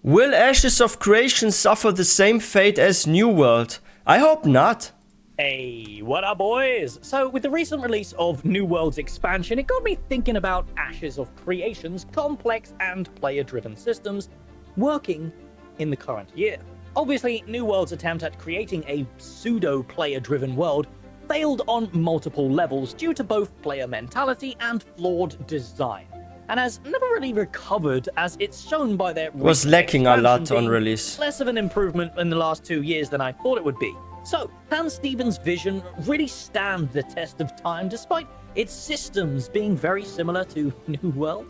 Will Ashes of Creation suffer the same fate as New World? I hope not. Hey, what up, boys? So, with the recent release of New World's expansion, it got me thinking about Ashes of Creation's complex and player-driven systems working in the current year. Obviously, New World's attempt at creating a pseudo-player-driven world failed on multiple levels due to both player mentality and flawed design, and has never really recovered, as it's shown by their Was lacking a lot on being release. less of an improvement in the last 2 years than I thought it would be. So, can Steven's vision really stand the test of time despite its systems being very similar to New World?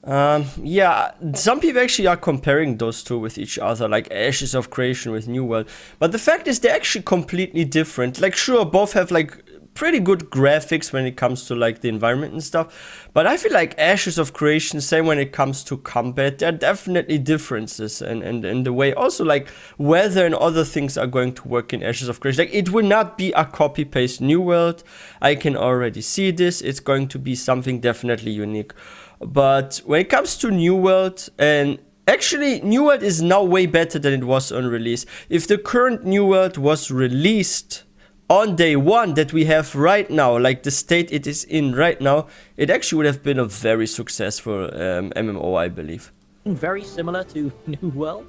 Yeah, some people actually are comparing those two with each other, like Ashes of Creation with New World. But the fact is they're actually completely different. Like, sure, both have like pretty good graphics when it comes to like the environment and stuff, but I feel like Ashes of Creation, same when it comes to combat, there are definitely differences and the way also like weather and other things are going to work in Ashes of Creation. Like, it will not be a copy paste New World. I can already see this. It's going to be something definitely unique. But when it comes to New World, and actually New World is now way better than it was on release. If the current New World was released on day one that we have right now, like the state it is in right now, it actually would have been a very successful MMO, I believe. Very similar to New World.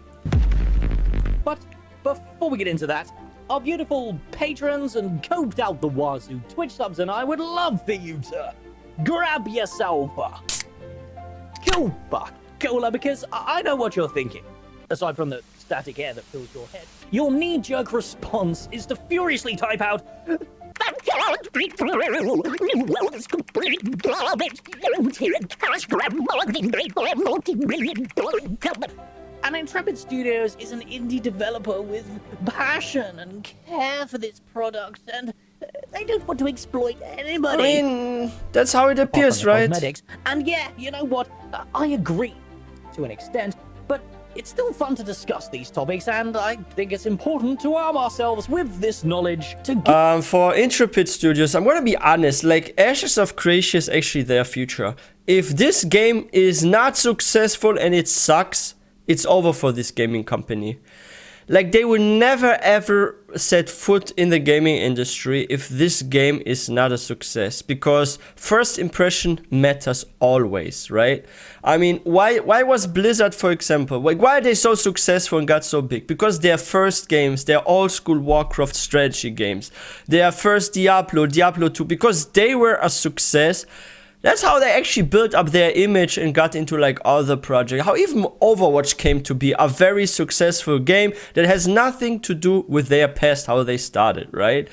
But before we get into that, our beautiful patrons and coped out the wazoo Twitch subs and I would love for you to grab yourself a Coca-Cola, because I know what you're thinking. Aside from the static air that fills your head, your knee-jerk response is to furiously type out, "That can't be true! New World is complete garbage! Don't hear it, cash grab marketing rate for a multi-million-dollar company." And Intrepid Studios is an indie developer with passion and care for this product, and they don't want to exploit anybody. I mean, that's how it appears, right? Cosmetics. And yeah, you know what? I agree to an extent, but it's still fun to discuss these topics, and I think it's important to arm ourselves with this knowledge to for Intrepid Studios, I'm gonna be honest, like, Ashes of Creation is actually their future. If this game is not successful and it sucks, it's over for this gaming company. Like, they will never ever set foot in the gaming industry if this game is not a success, because first impression matters always, right? I mean, why was Blizzard, for example, like, why are they so successful and got so big? Because their first games, their old school Warcraft strategy games, their first Diablo 2, because they were a success. That's how they actually built up their image and got into like other projects. How even Overwatch came to be a very successful game that has nothing to do with their past, how they started, right?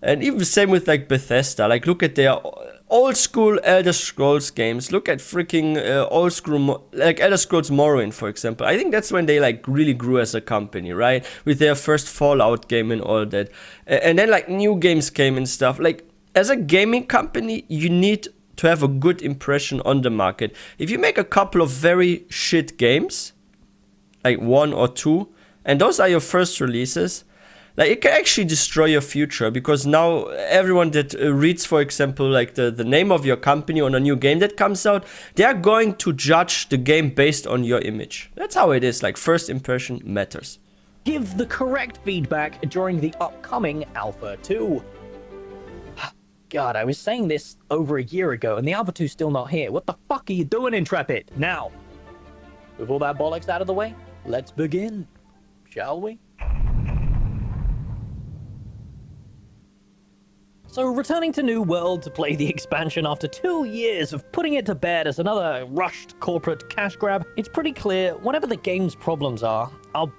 And even the same with like Bethesda. Like, look at their old school Elder Scrolls games. Look at freaking old school, like Elder Scrolls Morrowind, for example. I think that's when they like really grew as a company, right? With their first Fallout game and all that. And then like new games came and stuff. Like, as a gaming company, you need to have a good impression on the market. If you make a couple of very shit games, like 1 or 2, and those are your first releases, like, it can actually destroy your future, because now everyone that reads, for example, like the name of your company on a new game that comes out, they are going to judge the game based on your image. That's how it is. Like, first impression matters. give the correct feedback during the upcoming Alpha 2. God, I was saying this over a year ago, and the Alpha 2's still not here. What the fuck are you doing, Intrepid? Now, with all that bollocks out of the way, let's begin, shall we? So, returning to New World to play the expansion after 2 years of putting it to bed as another rushed corporate cash grab, it's pretty clear whatever the game's problems are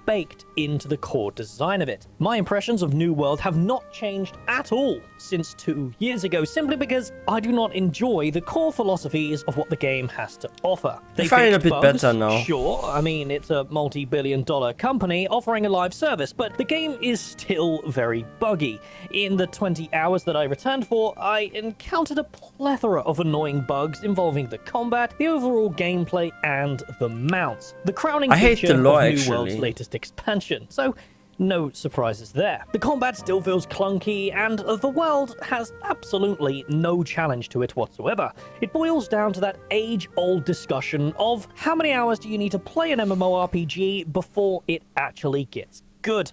baked into the core design of it. My impressions of New World have not changed at all since 2 years ago, simply because I do not enjoy the core philosophies of what the game has to offer. They find it a bit better now. Sure, I mean, it's a multi-billion-dollar company offering a live service, but the game is still very buggy. In the 20 hours that I returned for, I encountered a plethora of annoying bugs involving the combat, the overall gameplay, and the mounts. The crowning feature of New World's latest expansion. So, No surprises there. The combat still feels clunky, and the world has absolutely no challenge to it whatsoever. It boils down to that age-old discussion of how many hours do you need to play an MMORPG before it actually gets good.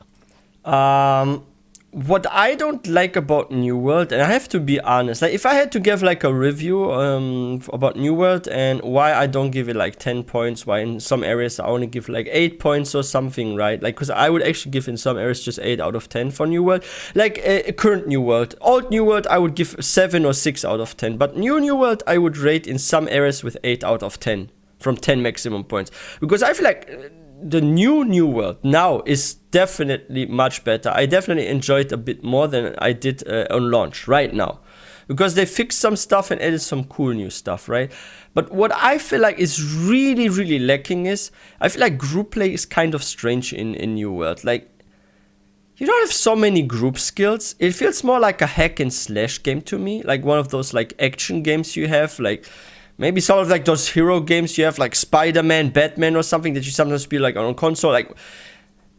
What I don't like about New World, and I have to be honest, like if I had to give like a review about New World and why I don't give it like 10 points, why in some areas I only give like 8 points or something, right? Like, because I would actually give in some areas just 8 out of 10 for New World. Like current New World. Old New World I would give 7 or 6 out of 10. But New World I would rate in some areas with 8 out of 10. From 10 maximum points. Because I feel like the New World now is definitely much better. I definitely enjoyed a bit more than I did on launch right now. Because they fixed some stuff and added some cool new stuff, right? But what I feel like is really, really lacking is, I feel like group play is kind of strange in New World. Like, you don't have so many group skills. It feels more like a hack and slash game to me. Like one of those like action games you have, like maybe some of like those hero games you have, like Spider-Man, Batman or something that you sometimes be like on console. Like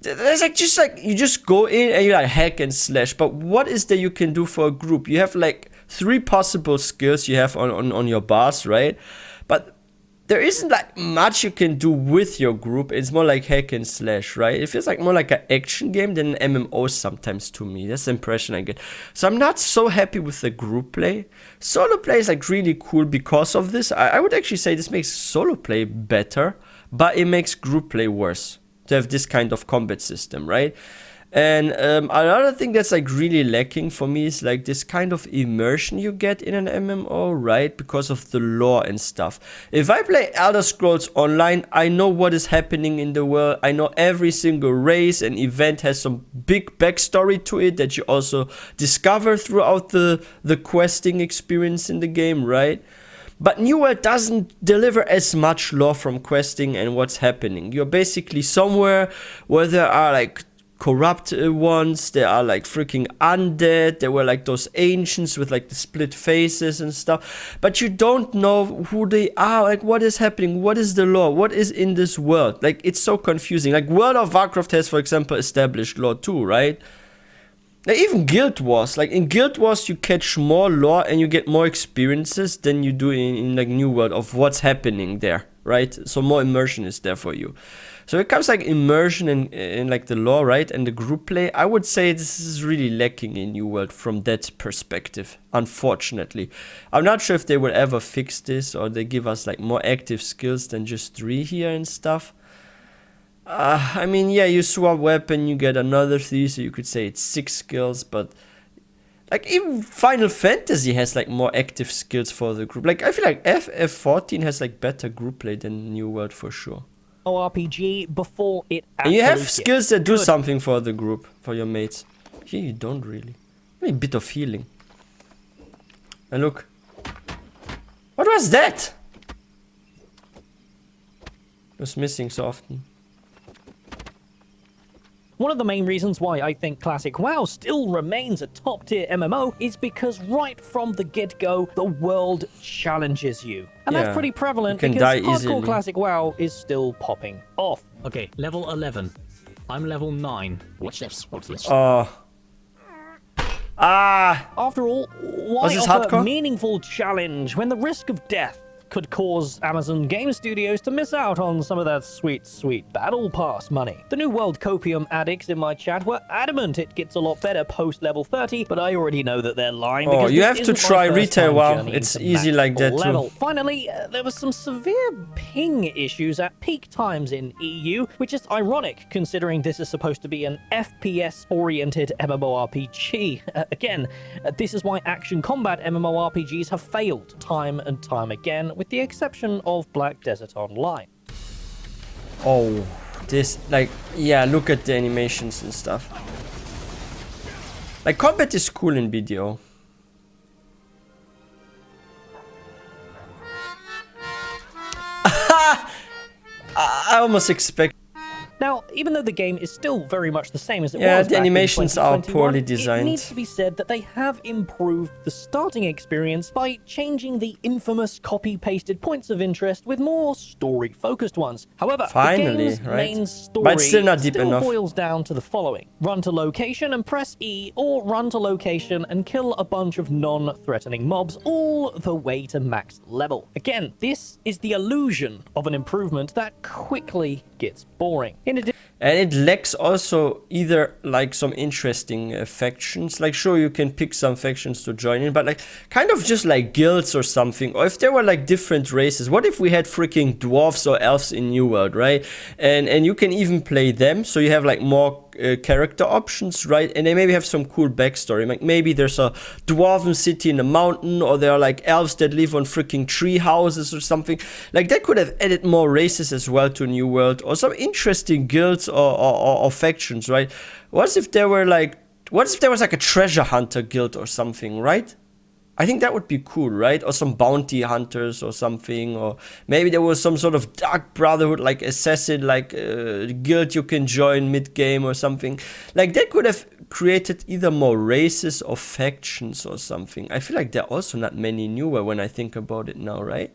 there's like just like you just go in and you like hack and slash. But what is there you can do for a group? You have like 3 possible skills you have on your bars, right? But there isn't like much you can do with your group. It's more like hack and slash, right? It feels like more like an action game than an MMO sometimes to me. That's the impression I get. So I'm not so happy with the group play. Solo play is like really cool because of this. I would actually say this makes solo play better, but it makes group play worse to have this kind of combat system, right? And another thing that's like really lacking for me is like this kind of immersion you get in an MMO, right? Because of the lore and stuff. If I play Elder Scrolls Online, I know what is happening in the world. I know every single race and event has some big backstory to it that you also discover throughout the questing experience in the game, right? But New World doesn't deliver as much lore from questing and what's happening. You're basically somewhere where there are like corrupt ones, there are like freaking undead, there were like those ancients with like the split faces and stuff, but you don't know who they are, like what is happening, what is the lore, what is in this world. Like it's so confusing. Like World of Warcraft has, for example, established lore too, right? Like even Guild Wars, like in Guild Wars you catch more lore and you get more experiences than you do in like New World of what's happening there, right? So more immersion is there for you. So it comes like immersion in like the lore, right? And the group play, I would say this is really lacking in New World from that perspective, unfortunately. I'm not sure if they will ever fix this or they give us like more active skills than just 3 here and stuff. I mean, yeah, you swap weapon, you get another 3, so you could say it's 6 skills, but like even Final Fantasy has like more active skills for the group. Like I feel like FF14 has like better group play than New World for sure. RPG before it actually And you have skills that do good. something for the group, for your mates. Here you don't really. Maybe a bit of healing. And look. What was that? It was missing so often. One of the main reasons why I think Classic WoW still remains a top-tier MMO is because right from the get-go, the world challenges you. And Yeah, that's pretty prevalent you can because die hardcore easily. Classic WoW is still popping off. Okay, level 11. I'm level 9. Watch this. Watch this. Oh. Ah! After all, why Was this offer hardcore? meaningful challenge when the risk of death could cause Amazon Game Studios to miss out on some of that sweet, sweet Battle Pass money? The New World Copium addicts in my chat were adamant it gets a lot better post level 30, but I already know that they're lying. Oh, because you this have to isn't my try first retail time WoW. journeying It's to easy max like that level. too. Finally, there was some severe ping issues at peak times in EU, which is ironic considering this is supposed to be an FPS-oriented MMORPG. Again, this is why action combat MMORPGs have failed time and time again, with the exception of Black Desert Online. Oh, this, like, yeah, look at the animations and stuff. Like, combat is cool in BDO. I almost expect Now, even though the game is still very much the same as it Yeah, was the back in animations are 2021, poorly it designed. needs to be said that they have improved the starting experience by changing the infamous copy-pasted points of interest with more story-focused ones. However, Finally, the game's right? main story But still not deep enough. boils down to the following. Run to location and press E, or run to location and kill a bunch of non-threatening mobs all the way to max level. Again, this is the illusion of an improvement that quickly gets boring. In addition, And it lacks also either like some interesting factions. Like sure, you can pick some factions to join in, but like kind of just like guilds or something. Or if there were like different races. What if we had freaking dwarves or elves in New World, right? And you can even play them, so you have like more character options, right? And they maybe have some cool backstory. Like maybe there's a dwarven city in a mountain, or there are like elves that live on freaking tree houses or something. Like that could have added more races as well to New World, or some interesting guilds or factions, right? What if there was like a treasure hunter guild or something, right? I think that would be cool, right? Or some bounty hunters or something, or maybe there was some sort of dark brotherhood, like assassin, like guild you can join mid-game or something. Like that could have created either more races or factions or something. I feel like there are also not many newer when I think about it now, right?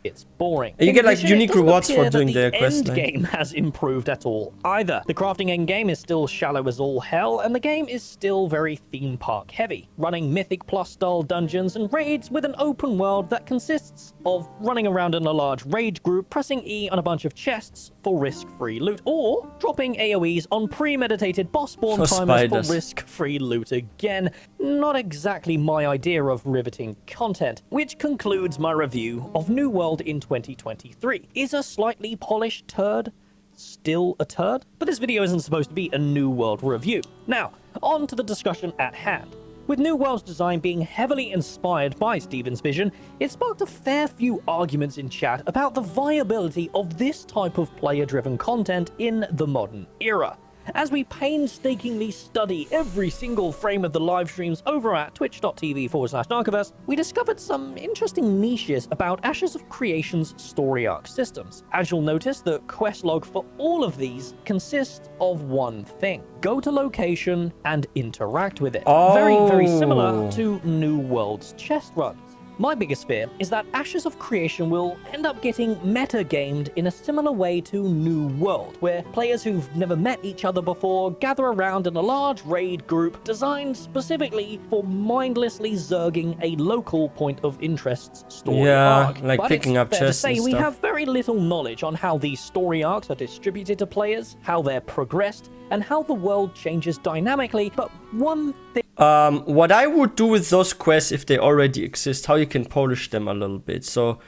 it's boring. And you In get like addition, it unique doesn't rewards appear for doing that the quest end line. game has improved at all either. The crafting end game is still shallow as all hell, and the game is still very theme park heavy, running Mythic Plus style dungeons and raids with an open world that consists of running around in a large raid group, pressing E on a bunch of chests for risk-free loot, or dropping AoEs on premeditated boss spawn For timers spiders. for risk-free loot again. Not exactly my idea of riveting content, which concludes my review of New World in 2023. Is a slightly polished turd still a turd? But this video isn't supposed to be a New World review. Now, on to the discussion at hand. With New World's design being heavily inspired by Steven's vision, it sparked a fair few arguments in chat about the viability of this type of player-driven content in the modern era. As we painstakingly study every single frame of the live streams over at twitch.tv/Narcoverse, we discovered some interesting niches about Ashes of Creation's story arc systems. As you'll notice, the quest log for all of these consists of one thing: go to location and interact with it. Very, very similar to New World's chest runs. My biggest fear is that Ashes of Creation will end up getting meta-gamed in a similar way to New World, where players who've never met each other before gather around in a large raid group designed specifically for mindlessly zerging a local point of interest's story arc. like But picking it's up fair to chests say and we stuff. have very little knowledge on how these story arcs are distributed to players, how they're progressed, and how the world changes dynamically. But one thing What I would do with those quests, if they already exist, how you can polish them a little bit. So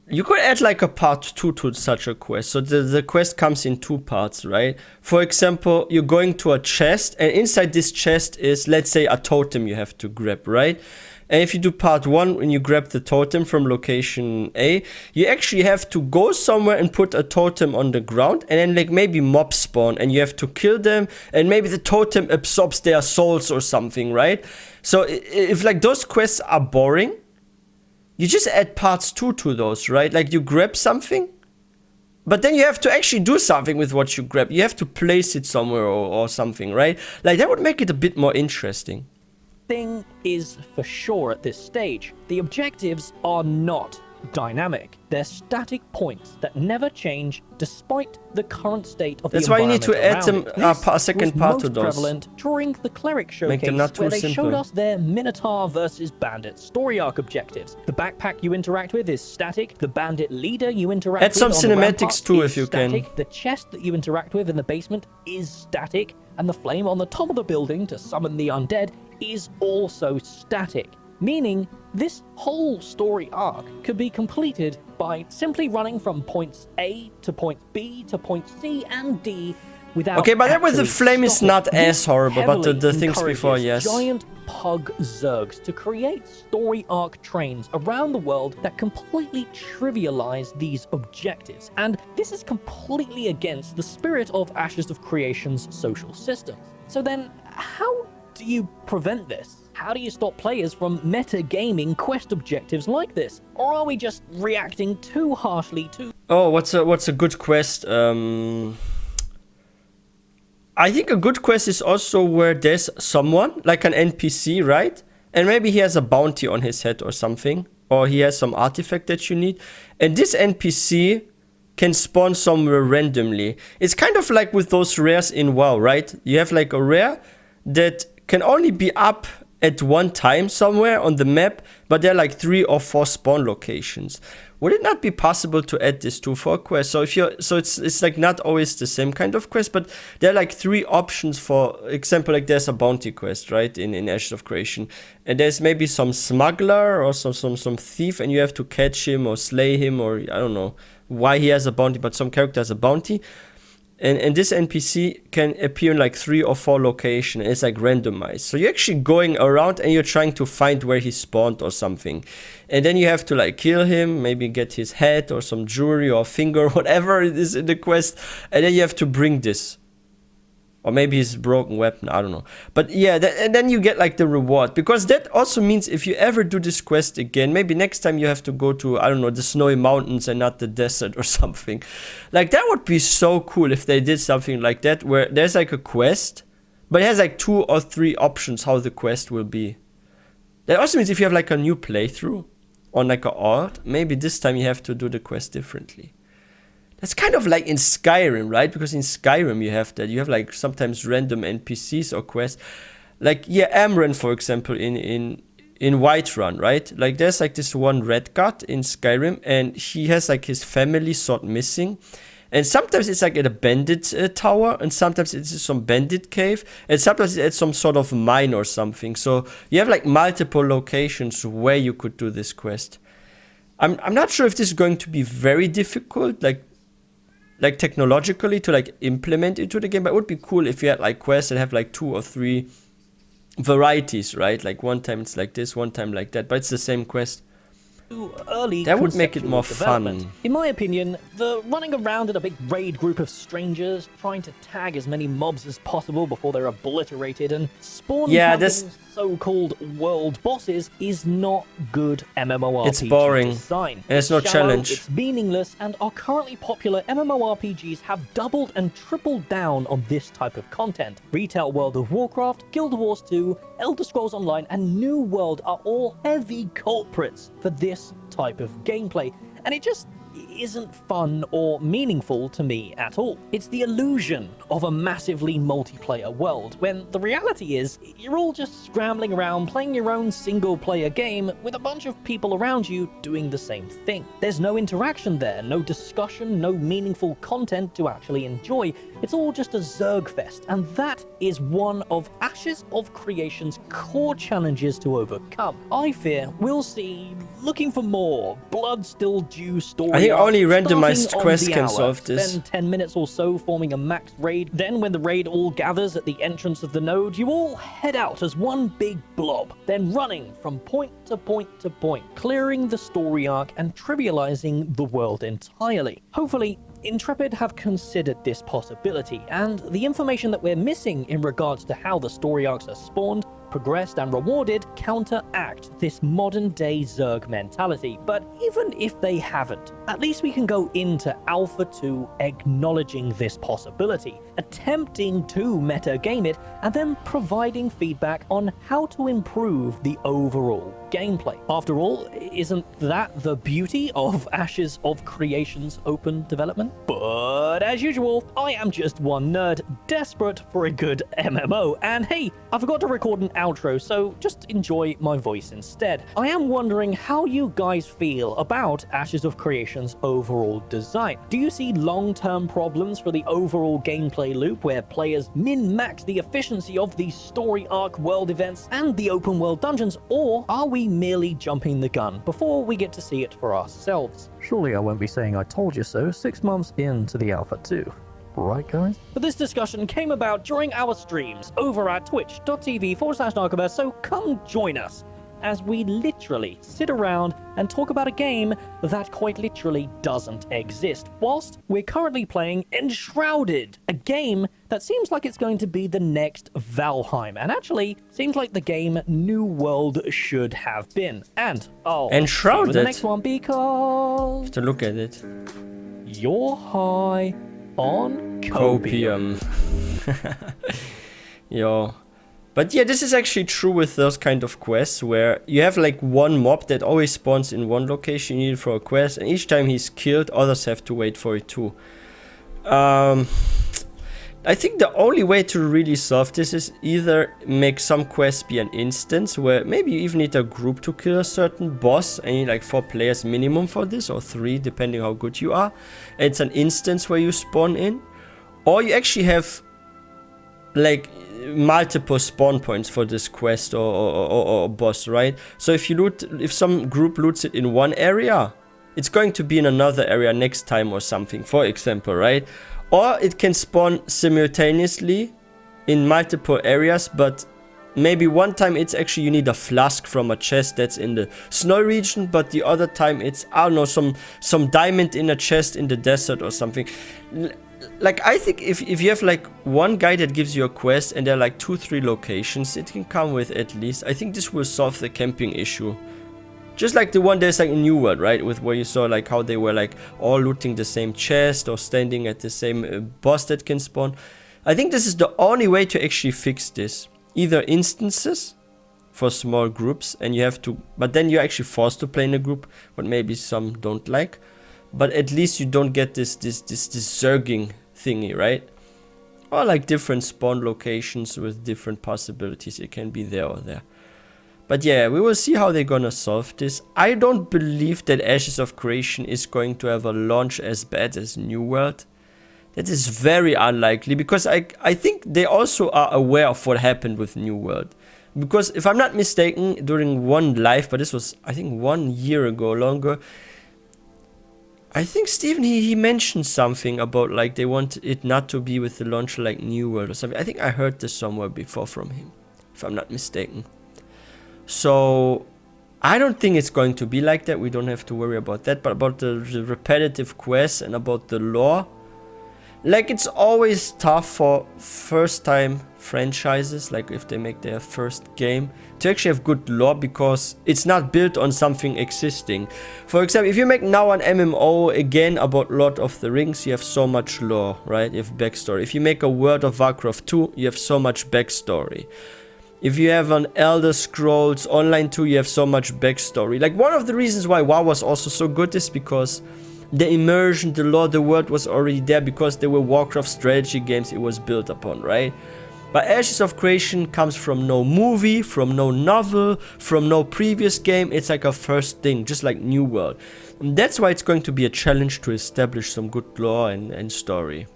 you could add like a part 2 to such a quest. So the quest comes in 2 parts, right? For example, you're going to a chest, and inside this chest is, let's say, a totem you have to grab, right? And if you do part 1, when you grab the totem from location A, you actually have to go somewhere and put a totem on the ground, and then like maybe mobs spawn, and you have to kill them, and maybe the totem absorbs their souls or something, right? So if like those quests are boring, you just add parts 2 to those, right? Like you grab something, but then you have to actually do something with what you grab. You have to place it somewhere or something, right? Like that would make it a bit more interesting. thing is for sure at this stage: the objectives are not dynamic. They're static points that never change despite the current state of That's the why you need to environment add around them it. a second was part to most those. prevalent during the Cleric Make them showcase, not too where they simple. showed us their Minotaur versus Bandit story arc objectives. The backpack you interact with is static. The Bandit leader you interact Add with some on the cinematics ramparts too, is if you static. can. The chest that you interact with in the basement is static, and the flame on the top of the building to summon the undead is also static, meaning this whole story arc could be completed by simply running from points A to point B to point C and D without Okay, but that with the actually flame is stopping. not This as horrible, but the heavily things before, encourages yes. giant pug zergs to create story arc trains around the world that completely trivialize these objectives, and this is completely against the spirit of Ashes of Creation's social systems. So then, how do you prevent this? How do you stop players from meta-gaming quest objectives like this? Or are we just reacting too harshly to... Oh, what's a good quest? I think a good quest is also where there's someone, like an NPC, right? And maybe he has a bounty on his head or something. Or he has some artifact that you need. And this NPC can spawn somewhere randomly. It's kind of like with those rares in WoW, right? You have like a rare that can only be up at one time somewhere on the map, but there are like 3 or 4 spawn locations. Would it not be possible to add this to for a quest? So if you're, so it's like not always the same kind of quest, but there are like 3 options. For example, like there's a bounty quest, right, in Ashes of Creation, and there's maybe some smuggler or some thief, and you have to catch him or slay him, or I don't know why he has a bounty, but some character has a bounty. And this NPC can appear in like 3 or 4 locations. It's like randomized. So you're actually going around and you're trying to find where he spawned or something. And then you have to like kill him, maybe get his head or some jewelry or finger, whatever it is in the quest. And then you have to bring this. Or maybe his broken weapon, I don't know. But yeah, and then you get like the reward. Because that also means if you ever do this quest again, maybe next time you have to go to, I don't know, the snowy mountains and not the desert or something. Like that would be so cool if they did something like that, where there's like a quest, but it has like 2 or 3 options how the quest will be. That also means if you have like a new playthrough on like a alt, maybe this time you have to do the quest differently. That's kind of like in Skyrim, right? Because in Skyrim you have that. You have like sometimes random NPCs or quests. Like, yeah, Amran, for example, in Whiterun, right? Like there's like this one red god in Skyrim, and he has like his family sort missing. And sometimes it's like at a bandit tower, and sometimes it's some bandit cave, and sometimes it's at some sort of mine or something. So you have like multiple locations where you could do this quest. I'm not sure if this is going to be very difficult, like technologically to like implement into the game, but it would be cool if you had like quests that have like 2 or 3 varieties, right? Like one time it's like this, one time like that, but it's the same quest. Early that would make it more development. fun. In my opinion, the running around in a big raid group of strangers, trying to tag as many mobs as possible before they're obliterated and spawn so-called world bosses is not good MMORPG It's boring. design. And it's no challenge. It's meaningless, and our currently popular MMORPGs have doubled and tripled down on this type of content. Retail World of Warcraft, Guild Wars 2, Elder Scrolls Online, and New World are all heavy culprits for this type of gameplay, and it just isn't fun or meaningful to me at all. It's the illusion of a massively multiplayer world, when the reality is you're all just scrambling around playing your own single-player game with a bunch of people around you doing the same thing. There's no interaction there, no discussion, no meaningful content to actually enjoy. It's all just a Zerg fest, and that is one of Ashes of Creation's core challenges to overcome. I fear we'll see looking for more blood still due story. I think only randomized quests can solve this. Spend 10 minutes or so forming a max raid. Then when the raid all gathers at the entrance of the node, you all head out as one big blob, then running from point to point to point, clearing the story arc and trivializing the world entirely. Hopefully, Intrepid have considered this possibility, and the information that we're missing in regards to how the story arcs are spawned, progressed, and rewarded counteract this modern-day Zerg mentality. But even if they haven't, at least we can go into Alpha 2 acknowledging this possibility, attempting to meta-game it, and then providing feedback on how to improve the overall gameplay. After all, isn't that the beauty of Ashes of Creation's open development? But as usual, I am just one nerd, desperate for a good MMO, and hey, I forgot to record an outro, so just enjoy my voice instead. I am wondering how you guys feel about Ashes of Creation's overall design. Do you see long-term problems for the overall gameplay loop where players min-max the efficiency of the story arc world events and the open world dungeons, or are we merely jumping the gun before we get to see it for ourselves? Surely I won't be saying I told you so 6 months into the Alpha 2. Right, guys? But this discussion came about during our streams over at twitch.tv/Narcoverse, so come join us as we literally sit around and talk about a game that quite literally doesn't exist, whilst we're currently playing Enshrouded, a game that seems like it's going to be the next Valheim, and actually seems like the game New World should have been. And I'll see you in the next one because to look at it. You're high on Copium. Yo. But yeah, this is actually true with those kind of quests where you have like one mob that always spawns in one location you need for a quest, and each time he's killed, others have to wait for it too. I think the only way to really solve this is either make some quests be an instance where maybe you even need a group to kill a certain boss, and you need like 4 players minimum for this, or 3 depending how good you are. And it's an instance where you spawn in, or you actually have like multiple spawn points for this quest or boss, right? So if some group loots it in one area, it's going to be in another area next time or something, for example, right? Or it can spawn simultaneously in multiple areas, but maybe one time it's actually you need a flask from a chest that's in the snow region, but the other time it's, I don't know, some diamond in a chest in the desert or something. Like, I think if you have like one guy that gives you a quest and there are like 2-3 locations it can come with at least, I think this will solve the camping issue. Just like the one there's like in New World, right? With where you saw like how they were like all looting the same chest or standing at the same boss that can spawn. I think this is the only way to actually fix this. Either instances for small groups, and you have to, but then you're actually forced to play in a group, what maybe some don't like. But at least you don't get this zerging thingy, right? Or like different spawn locations with different possibilities. It can be there or there. But yeah, we will see how they're gonna solve this. I don't believe that Ashes of Creation is going to have a launch as bad as New World. That is very unlikely, because I think they also are aware of what happened with New World. Because if I'm not mistaken, during one live, but this was I think 1 year ago, longer, I think Steven, he mentioned something about like they want it not to be with the launcher like New World or something. I think I heard this somewhere before from him, if I'm not mistaken. So I don't think it's going to be like that. We don't have to worry about that. But about the repetitive quests and about the lore, like it's always tough for first time franchises, like if they make their first game, to actually have good lore, because it's not built on something existing. For example, if you make now an MMO again about Lord of the Rings, you have so much lore, right? You have backstory. If you make a World of Warcraft 2, you have so much backstory. If you have an Elder Scrolls Online 2, you have so much backstory. Like, one of the reasons why WoW was also so good is because the immersion, the lore, the world was already there, because there were Warcraft strategy games it was built upon, right? But Ashes of Creation comes from no movie, from no novel, from no previous game. It's like a first thing, just like New World. And that's why it's going to be a challenge to establish some good lore and story.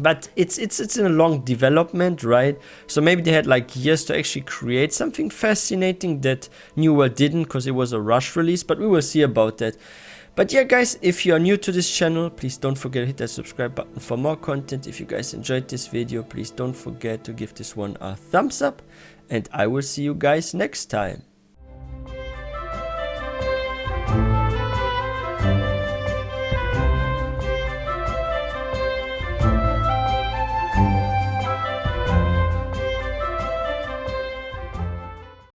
But it's in a long development, right? So maybe they had like years to actually create something fascinating that New World didn't, because it was a rush release, but we will see about that. But yeah, guys, if you are new to this channel, please don't forget to hit that subscribe button for more content. If you guys enjoyed this video, please don't forget to give this one a thumbs up, and I will see you guys next time.